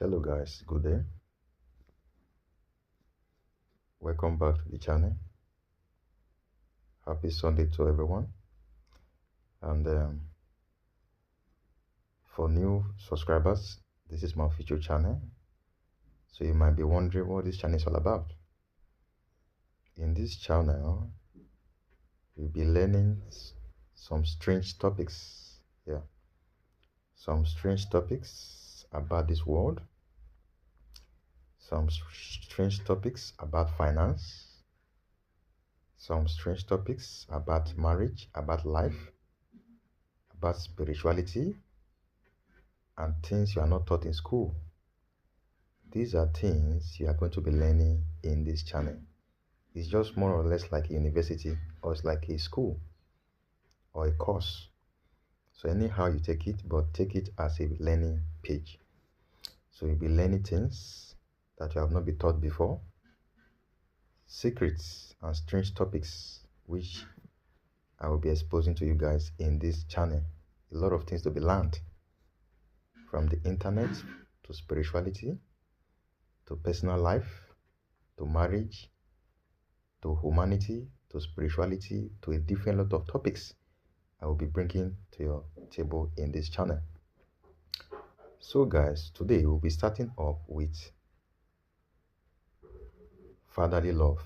Hello guys, good day. Welcome back to the channel. Happy Sunday to everyone. And for new subscribers, this is my official channel. So you might be wondering what this channel is all about. In this channel, we'll be learning some strange topics. Yeah, some strange topics about this world. Some strange topics about finance. Some strange topics about marriage, about life, about spirituality, and things you are not taught in school. These are things you are going to be learning in this channel. It's just more or less like a university, or it's like a school or a course. So anyhow you take it, but take it as a learning page. So you'll be learning things that you have not been taught before, secrets and strange topics which I will be exposing to you guys in this channel. A lot of things to be learned, from the internet to spirituality, to personal life, to marriage, to humanity, to spirituality, to a different lot of topics I will be bringing to your table in this channel. So guys, today we'll be starting up with fatherly love.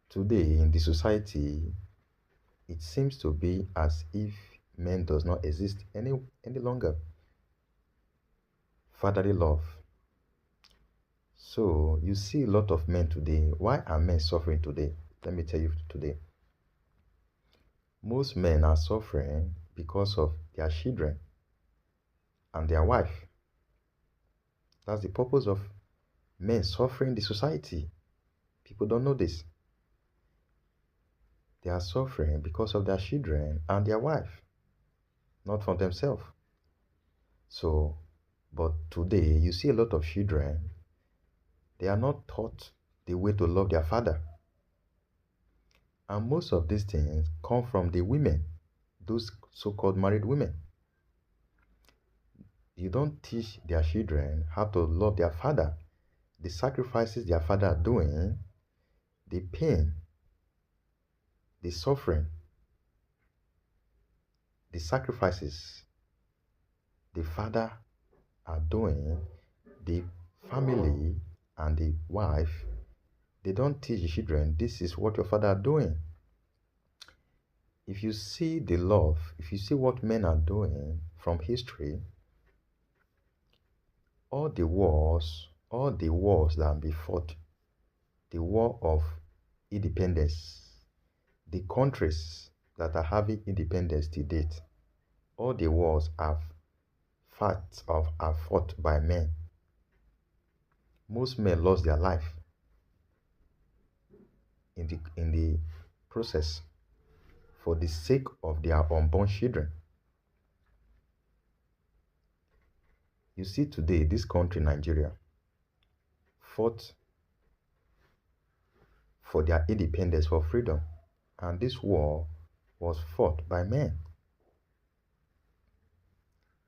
Today in the society, it seems to be as if men does not exist any longer. Fatherly love. So you see a lot of men today. Why are men suffering today? Let me tell you today. Most men are suffering because of their children and their wife. That's the purpose of men suffering the society. People don't know this. They are suffering because of their children and their wife, not for themselves. So, but today you see a lot of children, they are not taught the way to love their father. And most of these things come from the women, those so-called married women. You don't teach their children how to love their father, the sacrifices their father are doing, the pain, the suffering, the sacrifices the father are doing, the family and the wife, they don't teach the children, this is what your father are doing. If you see the love, if you see what men are doing from history, all the wars that have been fought, the war of independence, the countries that are having independence to date, all the wars are fought by men. Most men lost their life in the process for the sake of their unborn children. You see today, this country, Nigeria, fought for their independence, for freedom. And this war was fought by men.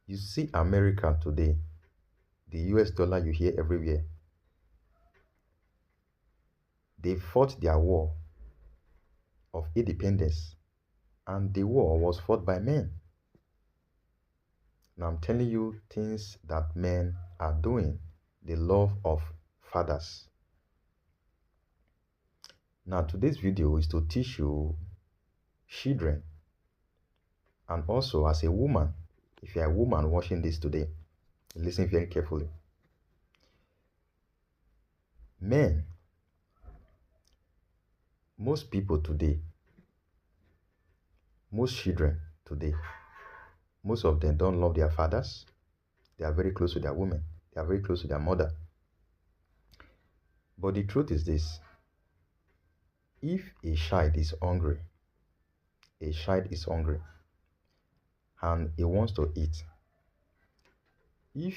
You see America today, the US dollar you hear everywhere. They fought their war of independence, and the war was fought by men. Now I'm telling you things that men are doing, the love of fathers. Now today's video is to teach you children, and also as a woman, if you're a woman watching this today, listen very carefully. Men, most people today, most children today, most of them don't love their fathers. They are very close to their women. They are very close to their mother. But the truth is this: if a child is hungry, and he wants to eat, if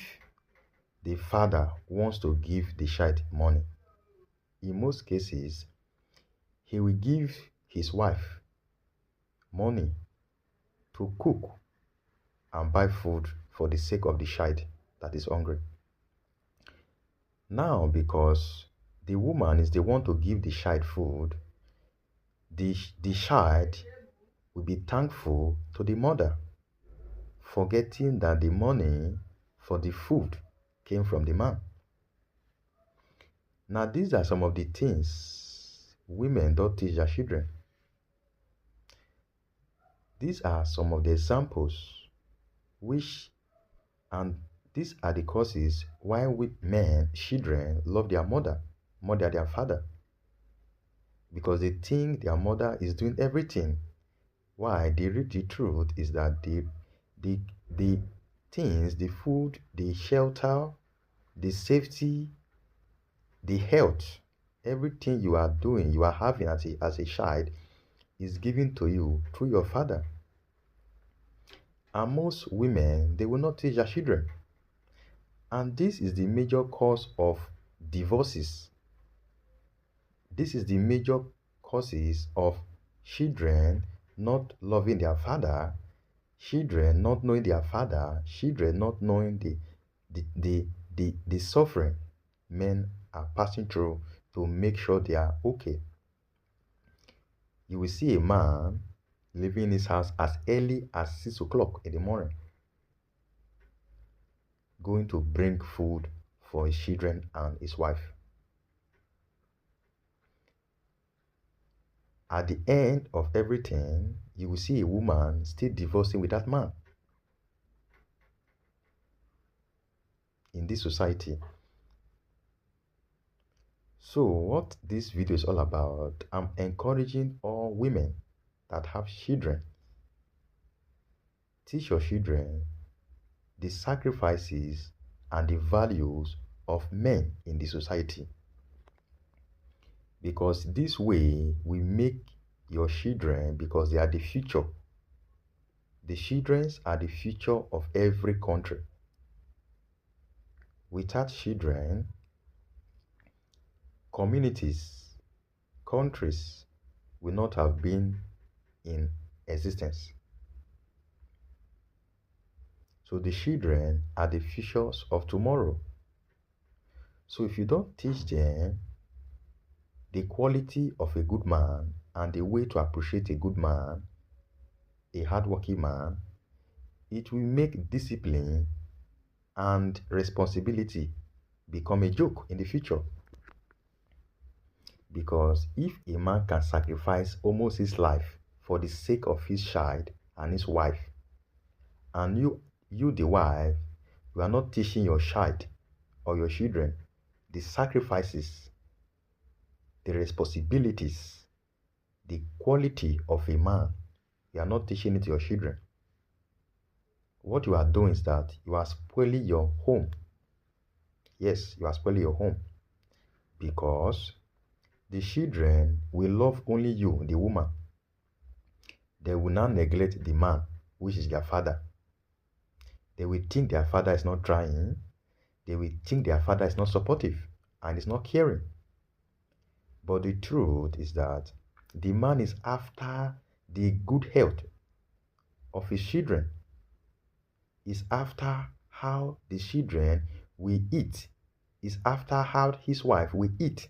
the father wants to give the child money, in most cases, he will give his wife money to cook and buy food for the sake of the child that is hungry. Now, because the woman is the one to give the child food, the child will be thankful to the mother, forgetting that the money for the food came from the man. Now, these are some of the things women don't teach their children. These are some of the examples which, and these are the causes why we men, children, love their mother more than their father. Because they think their mother is doing everything. Why? The truth is that the, the things, the food, the shelter, the safety, the health, everything you are doing, you are having as a child is given to you through your father. And most women, they will not teach their children. And this is the major cause of divorces. This is the major causes of children not loving their father, children not knowing their father, children not knowing the suffering men are passing through to make sure they are okay. You will see a man leaving his house as early as 6 o'clock in the morning, going to bring food for his children and his wife. At the end of everything, you will see a woman still divorcing with that man in this society. So what this video is all about, I'm encouraging all women that have children. Teach your children the sacrifices and the values of men in the society. Because this way we make your children, because they are the future. The children are the future of every country. Without children, communities, countries will not have been in existence. So the children are the futures of tomorrow. So if you don't teach them the quality of a good man and the way to appreciate a good man, a hardworking man, it will make discipline and responsibility become a joke in the future. Because if a man can sacrifice almost his life for the sake of his child and his wife, and you the wife, you are not teaching your child or your children the sacrifices, the responsibilities, the quality of a man, you are not teaching it to your children. What you are doing is that you are spoiling your home. Yes, you are spoiling your home. Because the children will love only you, the woman. They will not neglect the man, which is their father. They will think their father is not trying. They will think their father is not supportive and is not caring. But the truth is that the man is after the good health of his children. Is after how the children will eat. Is after how his wife will eat.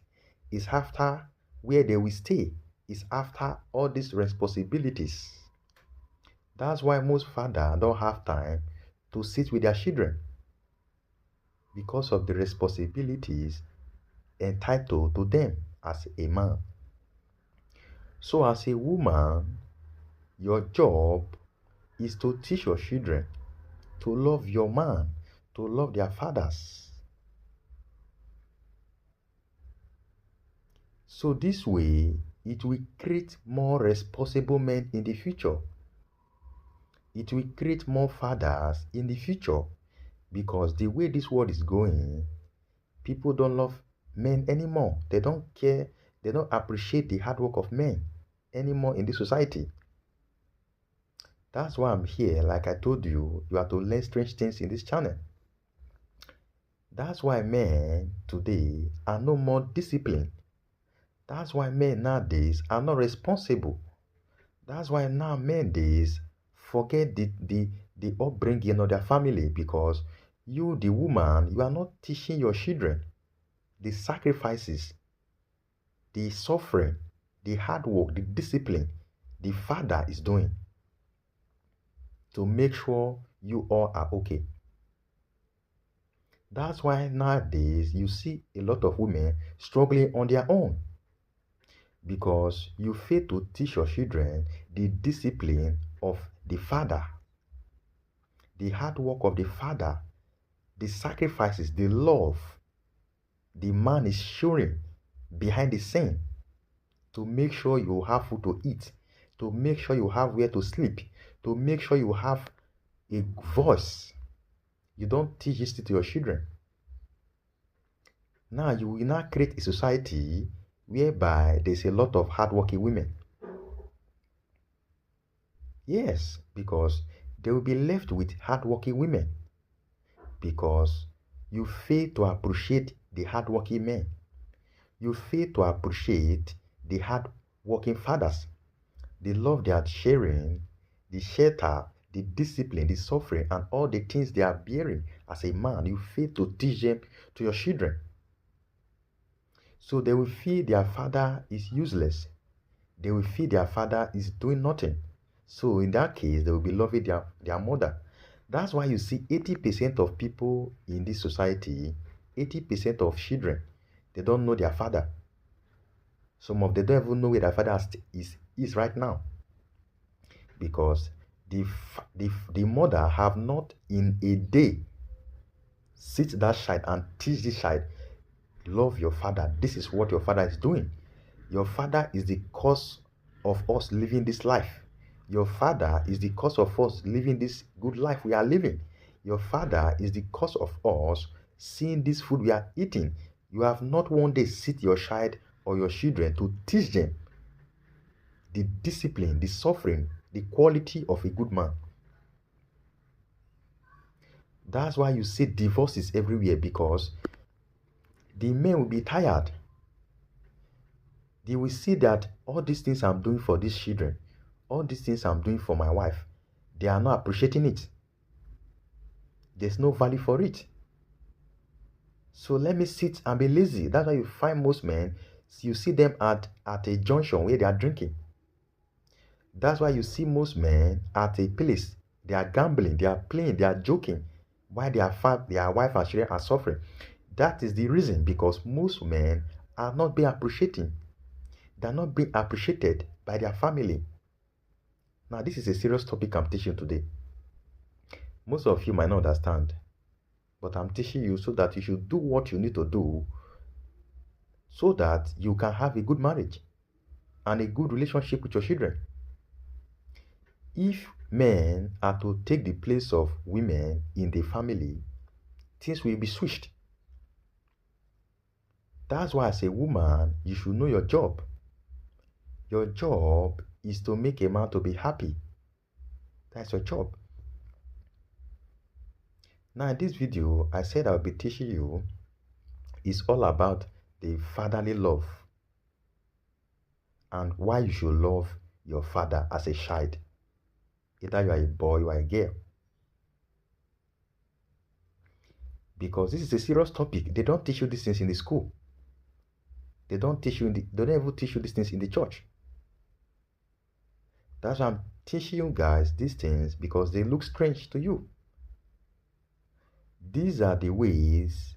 Is after where they will stay. Is after all these responsibilities. That's why most fathers don't have time to sit with their children, because of the responsibilities entitled to them as a man. So as a woman, your job is to teach your children to love your man, to love their fathers. So this way, it will create more responsible men in the future. It will create more fathers in the future, because the way this world is going, people don't love men anymore. They don't care. They don't appreciate the hard work of men anymore in this society. That's why I'm here. Like I told you, you have to learn strange things in this channel. That's why men today are no more disciplined. That's why men nowadays are not responsible. That's why now men nowadays forget the upbringing of their family, because You, the woman, you are not teaching your children the sacrifices, the suffering, the hard work, the discipline the father is doing to make sure you all are okay. That's why nowadays you see a lot of women struggling on their own because you fail to teach your children the discipline of the father, the hard work of the father, the sacrifices, the love the man is showing behind the scene to make sure you have food to eat, to make sure you have where to sleep, to make sure you have a voice. You don't teach this to your children. Now you will not create a society whereby there's a lot of hardworking women. Yes, because they will be left with hardworking women because you fail to appreciate the hardworking men. You fail to appreciate the hardworking fathers, the love they are sharing, the shelter, the discipline, the suffering, and all the things they are bearing as a man. You fail to teach them to your children. So they will feel their father is useless. They will feel their father is doing nothing. So in that case, they will be loving their mother. That's why you see 80% of people in this society, 80% of children, they don't know their father. Some of them don't even know where their father is right now. Because the mother have not in a day sit that child and teach this child, love your father. This is what your father is doing. Your father is the cause of us living this life. Your father is the cause of us living this good life we are living. Your father is the cause of us seeing this food we are eating. You have not one day sit your child or your children to teach them the discipline, the suffering, the quality of a good man. That's why you see divorces everywhere because the men will be tired. They will see that all these things I'm doing for these children, all these things I'm doing for my wife, they are not appreciating it. There's no value for it. So let me sit and be lazy. That's why you find most men, you see them at a junction where they are drinking. That's why you see most men at a place. They are gambling, they are playing, they are joking, while their wife and children are suffering. That is the reason because most men are not being appreciating. They are not being appreciated by their family. Now, this is a serious topic I'm teaching today. Most of you might not understand, but I'm teaching you so that you should do what you need to do so that you can have a good marriage and a good relationship with your children. If men are to take the place of women in the family, things will be switched. That's why as a woman, you should know your job. Your job is to make a man to be happy. That's your job. Now in this video, I said I'll be teaching you is all about the fatherly love and why you should love your father as a child. Either you are a boy or a girl. Because this is a serious topic. They don't teach you these things in the school. They don't even teach you these things in the church. That's why I'm teaching you guys these things because they look strange to you. These are the ways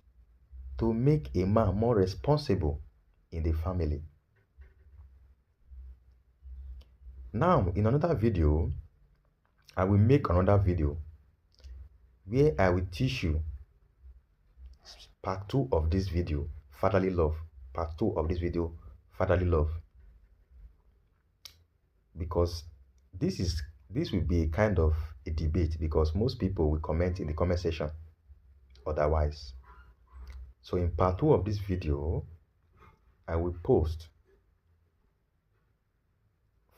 to make a man more responsible in the family. Now, in another video, I will make another video where I will teach you part 2 of this video, fatherly love. Part 2 of this video, fatherly love. Because this will be a kind of a debate because most people will comment in the comment section otherwise. So in part 2 of this video, I will post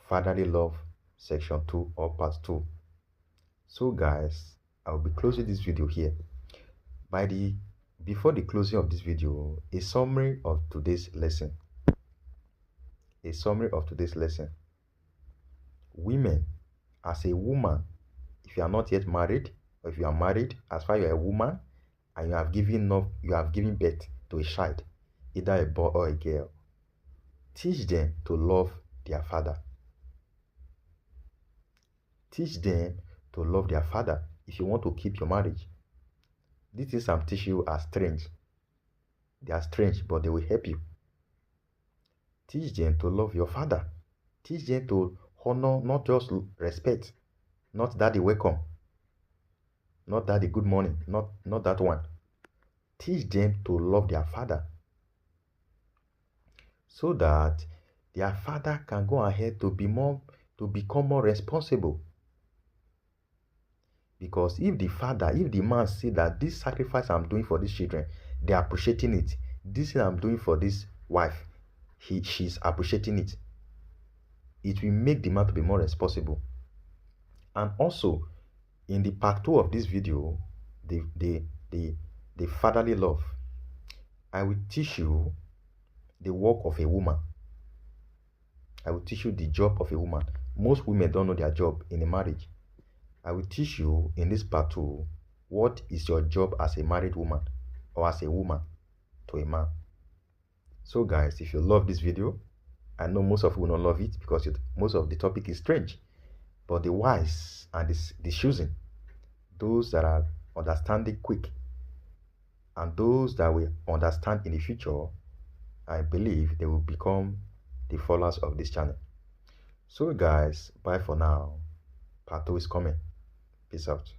fatherly love section 2 or part 2. So guys, I will be closing this video here. Before the closing of this video, a summary of today's lesson. A summary of today's lesson. Women, as a woman, if you are not yet married, or if you are married, as far as you are a woman, and you have given birth to a child, either a boy or a girl, teach them to love their father. Teach them to love their father if you want to keep your marriage. These things I'm teaching you are strange. They are strange, but they will help you. Teach them to love your father. Teach them to honor, not just respect, not daddy welcome, not daddy good morning, not that one. Teach them to love their father so that their father can go ahead to become more responsible. Because if the man see that this sacrifice I'm doing for these children, they're appreciating it. This thing I'm doing for this wife, she's appreciating it. It will make the man to be more responsible. And also, in the part 2 of this video, the fatherly love, I will teach you the work of a woman. I will teach you the job of a woman. Most women don't know their job in a marriage. I will teach you in this part 2 what is your job as a married woman or as a woman to a man. So guys, if you love this video, I know most of you will not love it because most of the topic is strange. But the wise and the choosing, those that are understanding quick, and those that will understand in the future, I believe they will become the followers of this channel. So guys, bye for now. Part 2 is coming. Peace out.